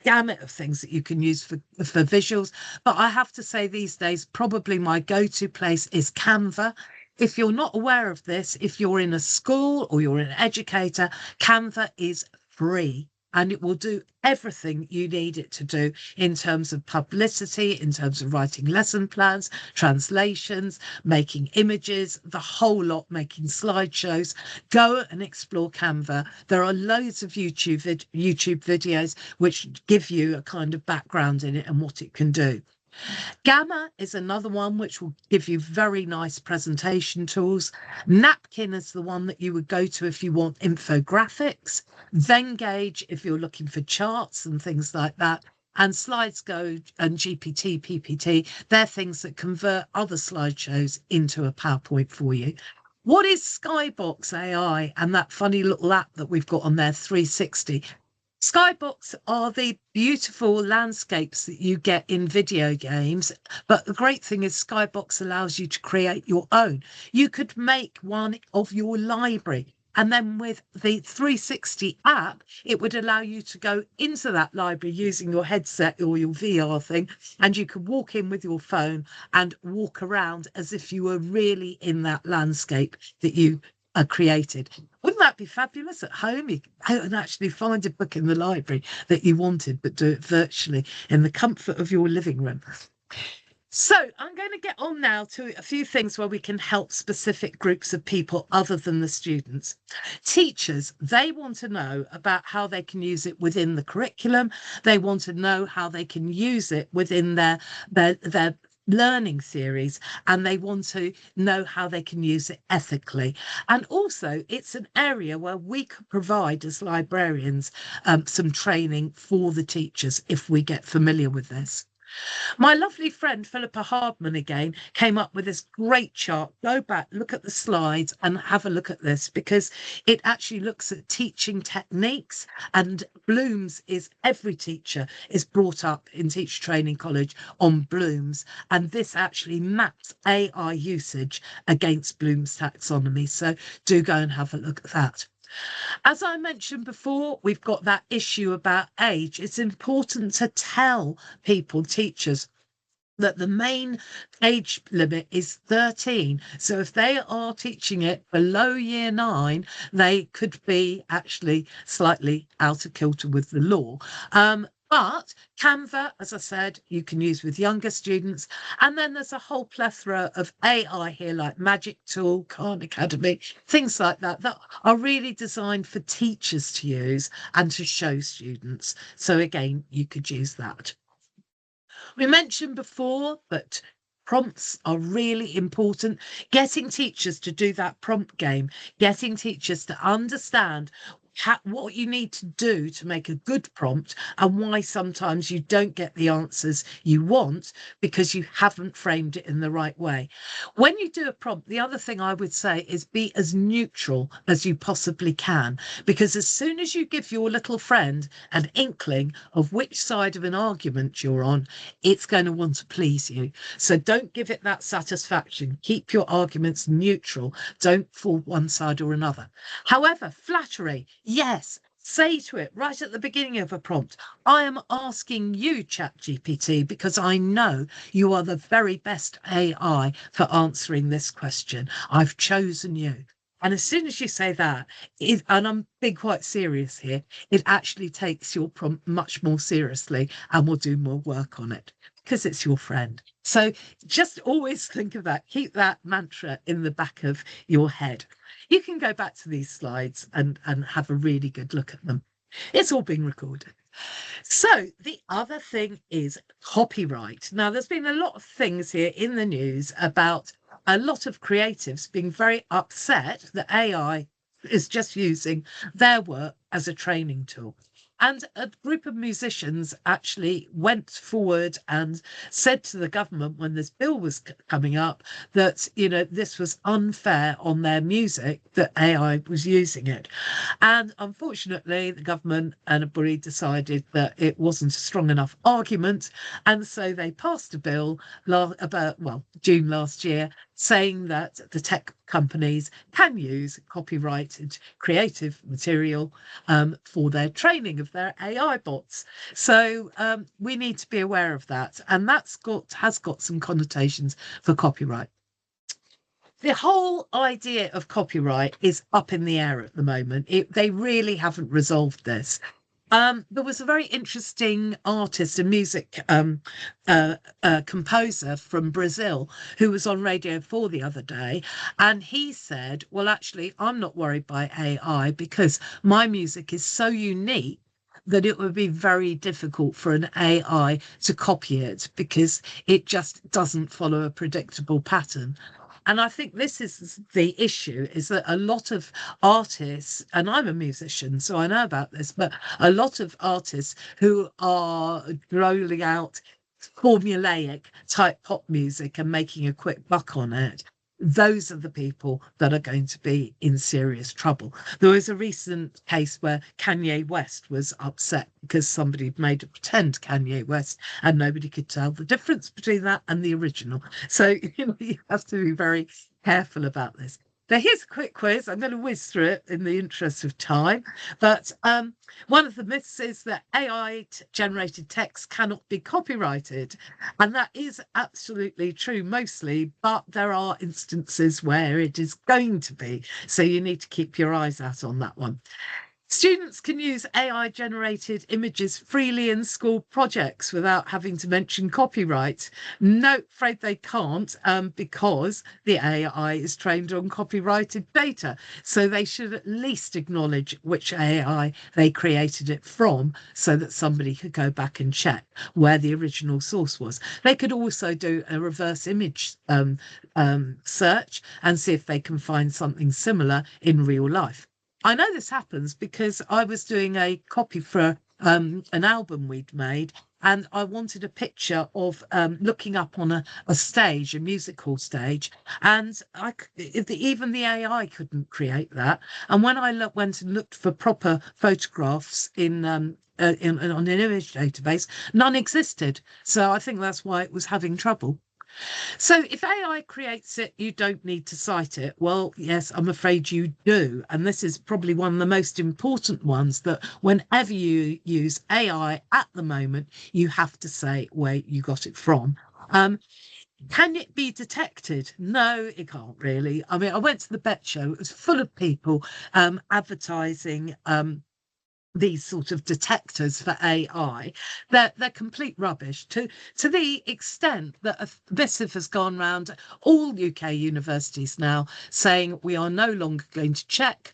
gamut of things that you can use for visuals. But I have to say these days, probably my go-to place is Canva. If you're not aware of this, if you're in a school or you're an educator, Canva is free. And it will do everything you need it to do in terms of publicity, in terms of writing lesson plans, translations, making images, the whole lot, making slideshows. Go and explore Canva. There are loads of YouTube videos which give you a kind of background in it and what it can do. Gamma is another one which will give you very nice presentation tools. Napkin is the one that you would go to if you want infographics. Venngage if you're looking for charts and things like that. And SlidesGo and GPT, PPT, they're things that convert other slideshows into a PowerPoint for you. What is Skybox AI and that funny little app that we've got on there, 360? Skybox are the beautiful landscapes that you get in video games, but the great thing is Skybox allows you to create your own. You could make one of your library, and then with the 360 app, it would allow you to go into that library using your headset or your VR thing, and you could walk in with your phone and walk around as if you were really in that landscape that you created. Wouldn't that be fabulous? At home, you can actually find a book in the library that you wanted, but do it virtually in the comfort of your living room. So I'm going to get on now to a few things where we can help specific groups of people other than the students. Teachers, they want to know about how they can use it within the curriculum. They want to know how they can use it within their learning theories, and they want to know how they can use it ethically. And also it's an area where we could provide as librarians some training for the teachers if we get familiar with this. My lovely friend Philippa Hardman again came up with this great chart. Go back, look at the slides and have a look at this, because it actually looks at teaching techniques, and Bloom's is every teacher is brought up in Teacher Training College on Bloom's, and this actually maps AI usage against Bloom's taxonomy. So do go and have a look at that. As I mentioned before, we've got that issue about age. It's important to tell people, teachers, that the main age limit is 13. So if they are teaching it below year 9, they could be actually slightly out of kilter with the law. But Canva, as I said, you can use with younger students. And then there's a whole plethora of AI here, like Magic Tool, Khan Academy, things like that, that are really designed for teachers to use and to show students. So again, you could use that. We mentioned before that prompts are really important. Getting teachers to do that prompt game, getting teachers to understand what you need to do to make a good prompt, and why sometimes you don't get the answers you want because you haven't framed it in the right way. When you do a prompt, the other thing I would say is be as neutral as you possibly can, because as soon as you give your little friend an inkling of which side of an argument you're on, it's going to want to please you. So don't give it that satisfaction. Keep your arguments neutral. Don't fall one side or another. However, flattery, yes, say to it right at the beginning of a prompt, I am asking you, ChatGPT, because I know you are the very best AI for answering this question. I've chosen you. And as soon as you say that, and I'm being quite serious here, it actually takes your prompt much more seriously and will do more work on it because it's your friend. So just always think of that. Keep that mantra in the back of your head. You can go back to these slides and have a really good look at them. It's all being recorded. So the other thing is copyright. Now, there's been a lot of things here in the news about a lot of creatives being very upset that AI is just using their work as a training tool. And a group of musicians actually went forward and said to the government when this bill was coming up that, this was unfair on their music, that AI was using it. And unfortunately, the government and a body decided that it wasn't a strong enough argument. And so they passed a bill June last year, saying that the tech companies can use copyrighted creative material for their training of their AI bots. So we need to be aware of that. And has got some connotations for copyright. The whole idea of copyright is up in the air at the moment. They really haven't resolved this. There was a very interesting artist, a music composer from Brazil, who was on Radio 4 the other day, and he said, well, actually, I'm not worried by AI because my music is so unique that it would be very difficult for an AI to copy it because it just doesn't follow a predictable pattern. And I think this is the issue, is that a lot of artists, and I'm a musician, so I know about this, but a lot of artists who are rolling out formulaic type pop music and making a quick buck on it, those are the people that are going to be in serious trouble. There was a recent case where Kanye West was upset because somebody made a pretend Kanye West and nobody could tell the difference between that and the original. So, you have to be very careful about this. Now, here's a quick quiz. I'm going to whiz through it in the interest of time. But one of the myths is that AI-generated text cannot be copyrighted. And that is absolutely true mostly, but there are instances where it is going to be. So you need to keep your eyes out on that one. Students can use AI-generated images freely in school projects without having to mention copyright. No, afraid they can't, because the AI is trained on copyrighted data. So they should at least acknowledge which AI they created it from so that somebody could go back and check where the original source was. They could also do a reverse image search and see if they can find something similar in real life. I know this happens because I was doing a copy for an album we'd made, and I wanted a picture of looking up on a stage, a musical stage, and even the AI couldn't create that. And when I went and looked for proper photographs on an image database, none existed. So I think that's why it was having trouble. So if AI creates it, you don't need to cite it. Well, yes, I'm afraid you do. And this is probably one of the most important ones, that whenever you use AI at the moment, you have to say where you got it from. Can it be detected? No, it can't really. I mean, I went to the Bet Show. It was full of people advertising these sort of detectors for AI. They're complete rubbish to the extent that a missive has gone round all UK universities now saying we are no longer going to check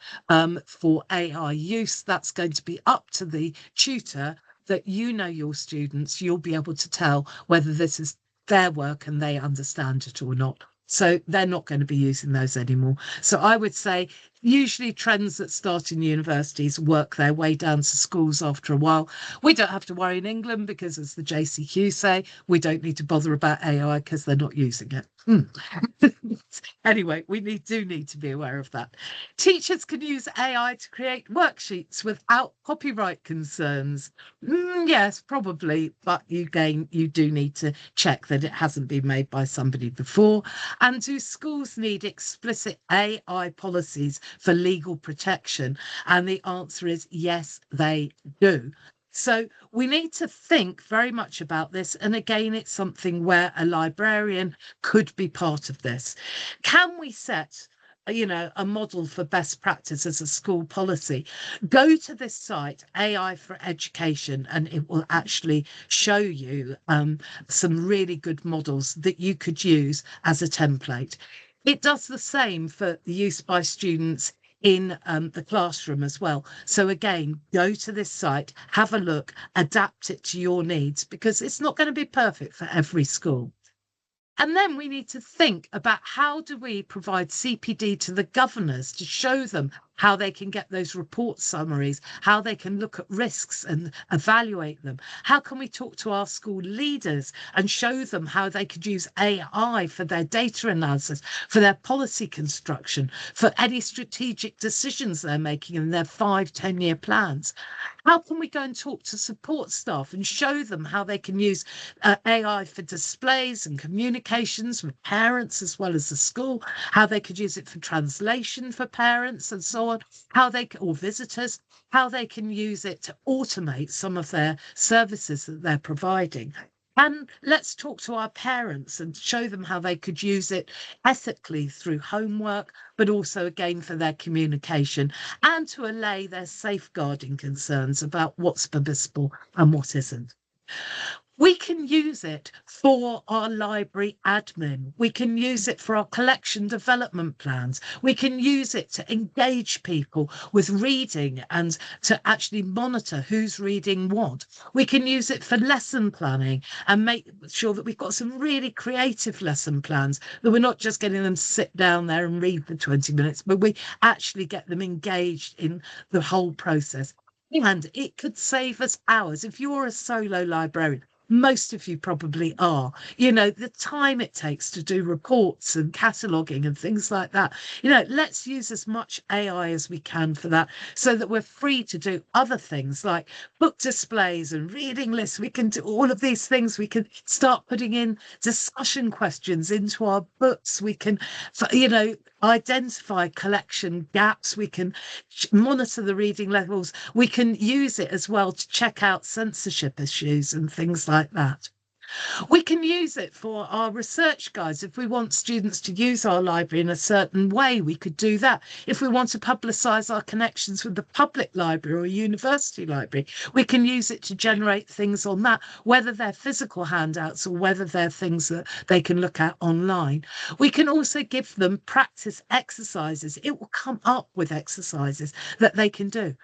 for AI use. That's going to be up to the tutor, that your students, you'll be able to tell whether this is their work and they understand it or not. So they're not going to be using those anymore. So I would say usually trends that start in universities work their way down to schools after a while. We don't have to worry in England because, as the JCQ say, we don't need to bother about AI because they're not using it. Anyway, we do need to be aware of that. Teachers can use AI to create worksheets without copyright concerns. Yes, probably, but you do need to check that it hasn't been made by somebody before. And do schools need explicit AI policies for legal protection? And the answer is yes, they do. So we need to think very much about this. And again, it's something where a librarian could be part of this. Can we set a model for best practice as a school policy? Go to this site, AI for Education, and it will actually show you some really good models that you could use as a template. It does the same for the use by students in the classroom as well. So again, go to this site, have a look, adapt it to your needs, because it's not going to be perfect for every school. And then we need to think about how do we provide CPD to the governors to show them how they can get those report summaries, how they can look at risks and evaluate them. How can we talk to our school leaders and show them how they could use AI for their data analysis, for their policy construction, for any strategic decisions they're making in their 5-10-year plans? How can we go and talk to support staff and show them how they can use AI for displays and communications with parents as well as the school, how they could use it for translation for parents and so on, or visitors, how they can use it to automate some of their services that they're providing. And let's talk to our parents and show them how they could use it ethically through homework, but also again for their communication and to allay their safeguarding concerns about what's permissible and what isn't. We can use it for our library admin. We can use it for our collection development plans. We can use it to engage people with reading and to actually monitor who's reading what. We can use it for lesson planning and make sure that we've got some really creative lesson plans, that we're not just getting them sit down there and read for 20 minutes, but we actually get them engaged in the whole process. And it could save us hours. If you're a solo librarian, most of you probably are, the time it takes to do reports and cataloguing and things like that. Let's use as much AI as we can for that, so that we're free to do other things like book displays and reading lists. We can do all of these things. We can start putting in discussion questions into our books. We can, identify collection gaps. We can monitor the reading levels. We can use it as well to check out censorship issues and things like that. We can use it for our research guides. If we want students to use our library in a certain way, we could do that. If we want to publicise our connections with the public library or university library, we can use it to generate things on that, whether they're physical handouts or whether they're things that they can look at online. We can also give them practice exercises. It will come up with exercises that they can do.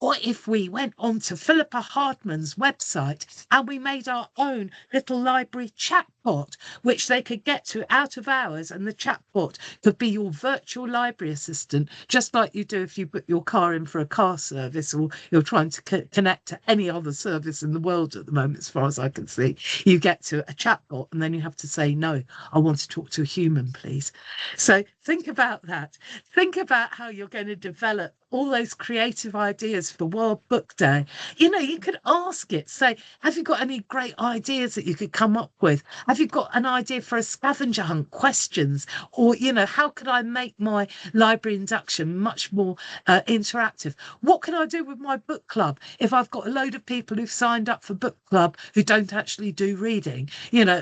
Or if we went on to Philippa Hardman's website and we made our own little library chatbot, which they could get to out of hours, and the chatbot could be your virtual library assistant, just like you do if you put your car in for a car service or you're trying to connect to any other service in the world at the moment, as far as I can see. You get to a chatbot and then you have to say, no, I want to talk to a human, please. So think about that. Think about how you're going to develop all those creative ideas for World Book Day. You could ask it, say, have you got any great ideas that you could come up with? Have you got an idea for a scavenger hunt, questions? Or, how could I make my library induction much more interactive? What can I do with my book club if I've got a load of people who've signed up for book club who don't actually do reading,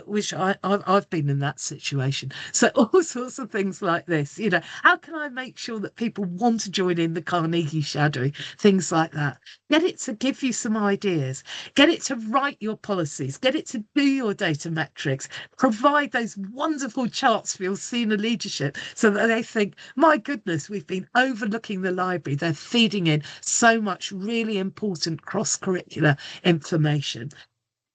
which I've been in that situation. So all sorts of things like this, how can I make sure that people want to join in the Carnegie shadowing, things like that? Get it to give you some ideas, get it to write your policies, get it to do your data metrics, provide those wonderful charts for your senior leadership so that they think, my goodness, we've been overlooking the library. They're feeding in so much really important cross-curricular information.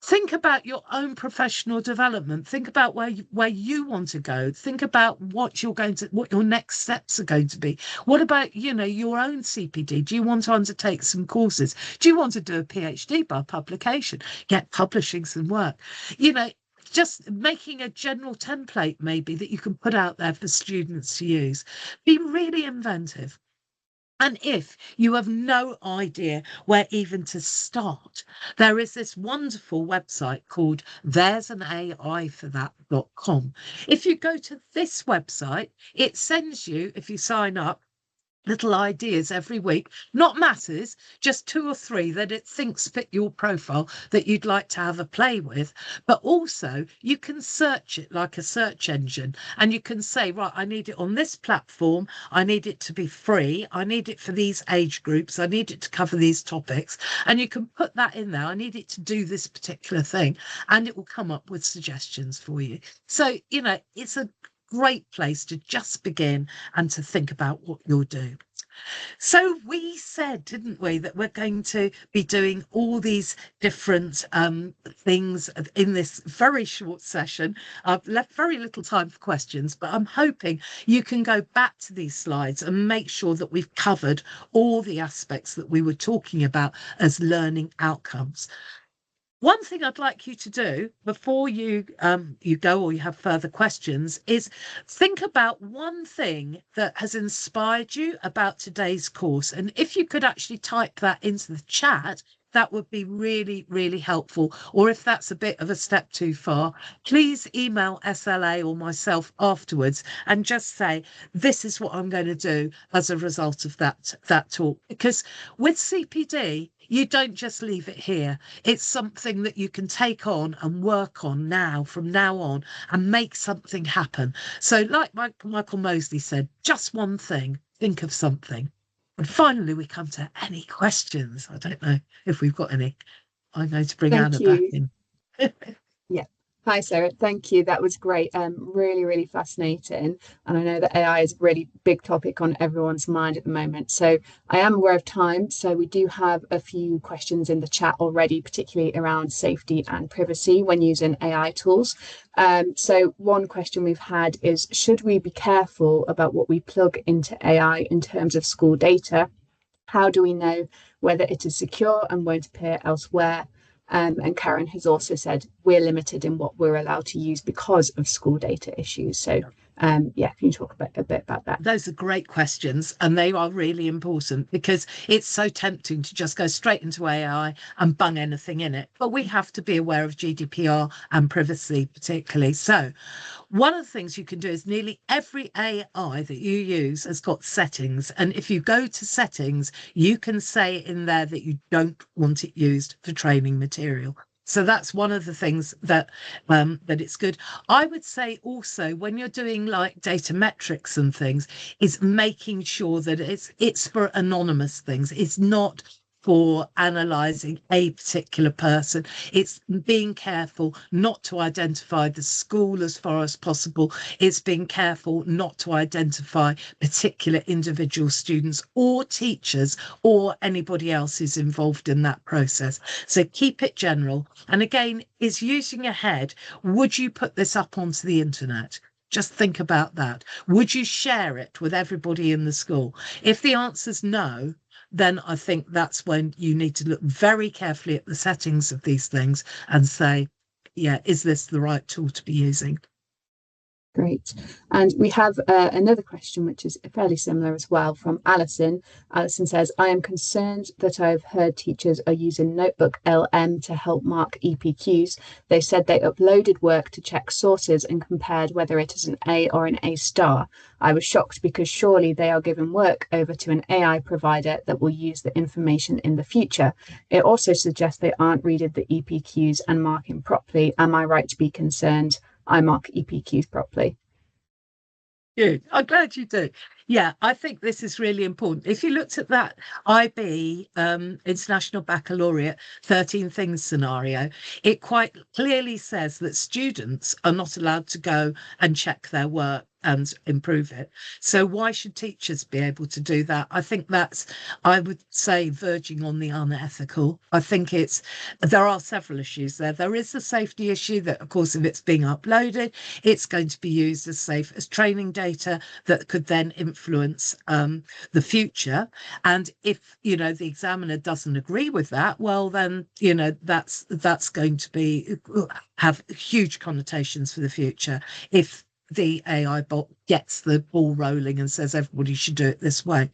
Think about your own professional development. Think about where you want to go. Think about what your next steps are going to be. What about, your own CPD? Do you want to undertake some courses? Do you want to do a PhD by publication? Get publishing some work. Just making a general template maybe that you can put out there for students to use. Be really inventive. And if you have no idea where even to start, there is this wonderful website called there'sanaIforthat.com. If you go to this website, it sends you, if you sign up, little ideas every week, not masses, just 2 or 3 that it thinks fit your profile that you'd like to have a play with. But also you can search it like a search engine, and you can say, right, I need it on this platform, I need it to be free, I need it for these age groups, I need it to cover these topics, and you can put that in there. I need it to do this particular thing, and it will come up with suggestions for you. So, it's a great place to just begin and to think about what you'll do. So we said, didn't we, that we're going to be doing all these different things in this very short session. I've left very little time for questions, but I'm hoping you can go back to these slides and make sure that we've covered all the aspects that we were talking about as learning outcomes. One thing I'd like you to do before you go or you have further questions is think about one thing that has inspired you about today's course. And if you could actually type that into the chat, that would be really, really helpful. Or if that's a bit of a step too far, please email SLA or myself afterwards and just say, this is what I'm going to do as a result of that talk. Because with CPD, you don't just leave it here. It's something that you can take on and work on now, from now on, and make something happen. So like Michael Mosley said, just one thing, think of something. And finally, we come to any questions. I don't know if we've got any. I'm going to bring Thank Anna back you. in. Yeah. Hi, Sarah. Thank you. That was great. Really, really fascinating. And I know that AI is a really big topic on everyone's mind at the moment. So I am aware of time. So we do have a few questions in the chat already, particularly around safety and privacy when using AI tools. So one question we've had is, should we be careful about what we plug into AI in terms of school data? How do we know whether it is secure and won't appear elsewhere? And Karen has also said we're limited in what we're allowed to use because of school data issues. So can you talk a bit about that? Those are great questions, and they are really important because it's so tempting to just go straight into AI and bung anything in it. But we have to be aware of GDPR and privacy particularly. So one of the things you can do is nearly every AI that you use has got settings. And if you go to settings, you can say in there that you don't want it used for training material. So that's one of the things that it's good. I would say also when you're doing like data metrics and things, is making sure that it's for anonymous things. It's not for analysing a particular person. It's being careful not to identify the school as far as possible. It's being careful not to identify particular individual students or teachers or anybody else who's involved in that process. So keep it general. And again, is using your head. Would you put this up onto the internet? Just think about that. Would you share it with everybody in the school? If the answer's no, then I think that's when you need to look very carefully at the settings of these things and say, yeah, is this the right tool to be using? Great. And we have another question, which is fairly similar as well, from Alison. Alison says, I am concerned that I've heard teachers are using Notebook LM to help mark EPQs. They said they uploaded work to check sources and compared whether it is an A or an A star. I was shocked because surely they are giving work over to an AI provider that will use the information in the future. It also suggests they aren't reading the EPQs and marking properly. Am I right to be concerned? I mark EPQs properly. Good. I'm glad you do. Yeah, I think this is really important. If you looked at that IB International Baccalaureate 13 things scenario, it quite clearly says that students are not allowed to go and check their work and improve it. So why should teachers be able to do that? I think that's, I would say, verging on the unethical. I think there are several issues there. There is the safety issue that, of course, if it's being uploaded, it's going to be used as safe as training data that could then influence the future. And if, the examiner doesn't agree with that, well, then, that's going to have huge connotations for the future. If the AI bot gets the ball rolling and says everybody should do it this way.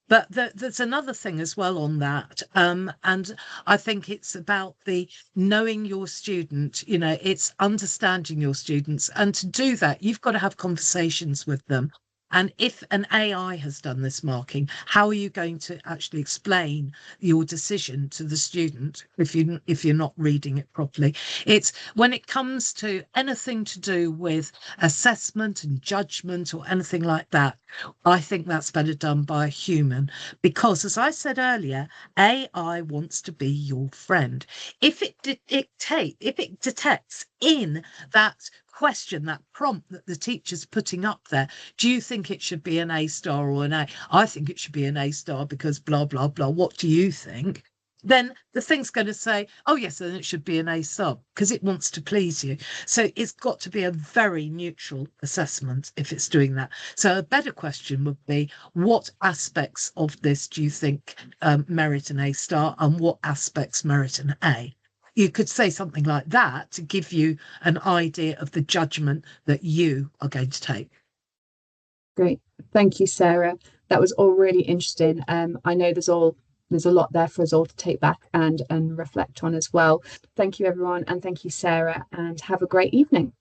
But there's another thing as well on that. And I think it's about the knowing your student, it's understanding your students. And to do that, you've got to have conversations with them. And if an AI has done this marking, how are you going to actually explain your decision to the student if you're not reading it properly? It's when it comes to anything to do with assessment and judgment or anything like that, I think that's better done by a human, because as I said earlier, AI wants to be your friend. If it detects in that question, that prompt that the teacher's putting up there, do you think it should be an A star or an A? I think it should be an A star because blah, blah, blah. What do you think? Then the thing's going to say, oh, yes, then it should be an A star because it wants to please you. So it's got to be a very neutral assessment if it's doing that. So a better question would be, what aspects of this do you think merit an A star and what aspects merit an A? You could say something like that to give you an idea of the judgment that you are going to take. Great. Thank you, Sarah. That was all really interesting. I know there's a lot there for us all to take back and reflect on as well. Thank you, everyone, and thank you, Sarah, and have a great evening.